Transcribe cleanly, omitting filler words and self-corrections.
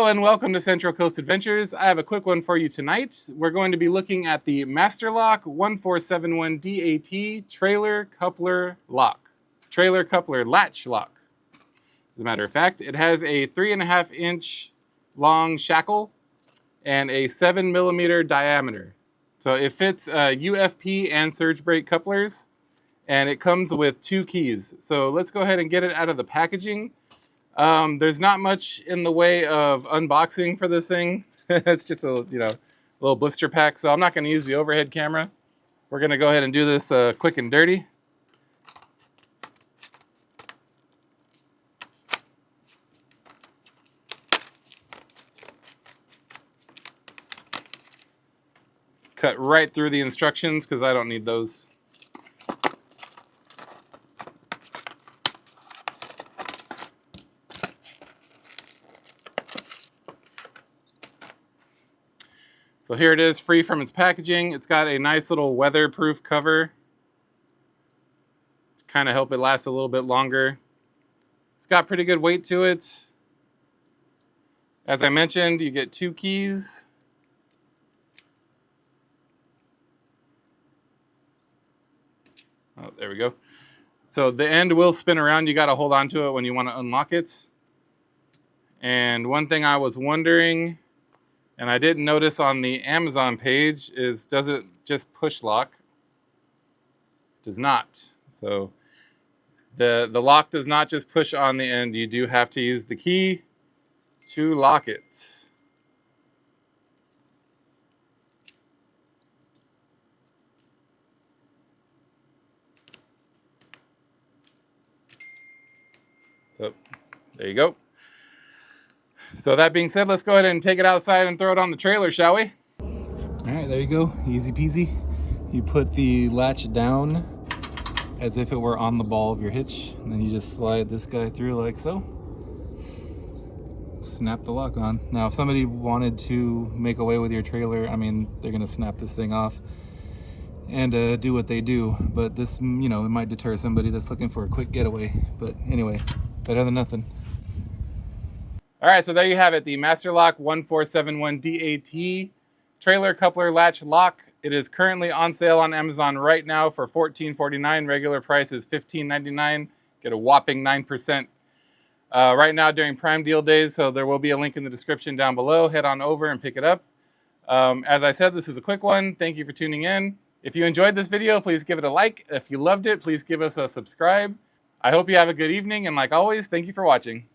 Hello and welcome to Central Coast Adventures. I have a quick one for you tonight. We're going to be looking at the Master Lock 1471 DAT Trailer Coupler Lock. Trailer Coupler Latch Lock. As a matter of fact, it has a 3.5-inch long shackle and a 7mm diameter. So it fits UFP and surge brake couplers, and it comes with 2 keys. So let's go ahead and get it out of the packaging. There's not much in the way of unboxing for this thing. It's just a little blister pack, so I'm not going to use the overhead camera. We're going to go ahead and do this quick and dirty. Cut right through the instructions because I don't need those. So here it is, free from its packaging. It's got a nice little weatherproof cover to kind of help it last a little bit longer. It's got pretty good weight to it. As I mentioned, you get 2 keys. Oh, there we go. So the end will spin around. You got to hold on to it when you want to unlock it. And one thing I was wondering, and I didn't notice on the Amazon page, is does it just push lock? It does not. So the lock does not just push on the end. You do have to use the key to lock it. So there you go. So that being said, let's go ahead and take it outside and throw it on the trailer, shall we? All right, there you go. Easy peasy. You put the latch down as if it were on the ball of your hitch, and then you just slide this guy through like so. Snap the lock on. Now, if somebody wanted to make away with your trailer, I mean, they're gonna snap this thing off and do what they do. But this, it might deter somebody that's looking for a quick getaway. But anyway, better than nothing. All right, so there you have it, the Master Lock 1471 DAT Trailer Coupler Latch Lock. It is currently on sale on Amazon right now for $14.49. Regular price is $15.99. Get a whopping 9% right now during Prime Deal days, so there will be a link in the description down below. Head on over and pick it up. As I said, this is a quick one. Thank you for tuning in. If you enjoyed this video, please give it a like. If you loved it, please give us a subscribe. I hope you have a good evening, and like always, thank you for watching.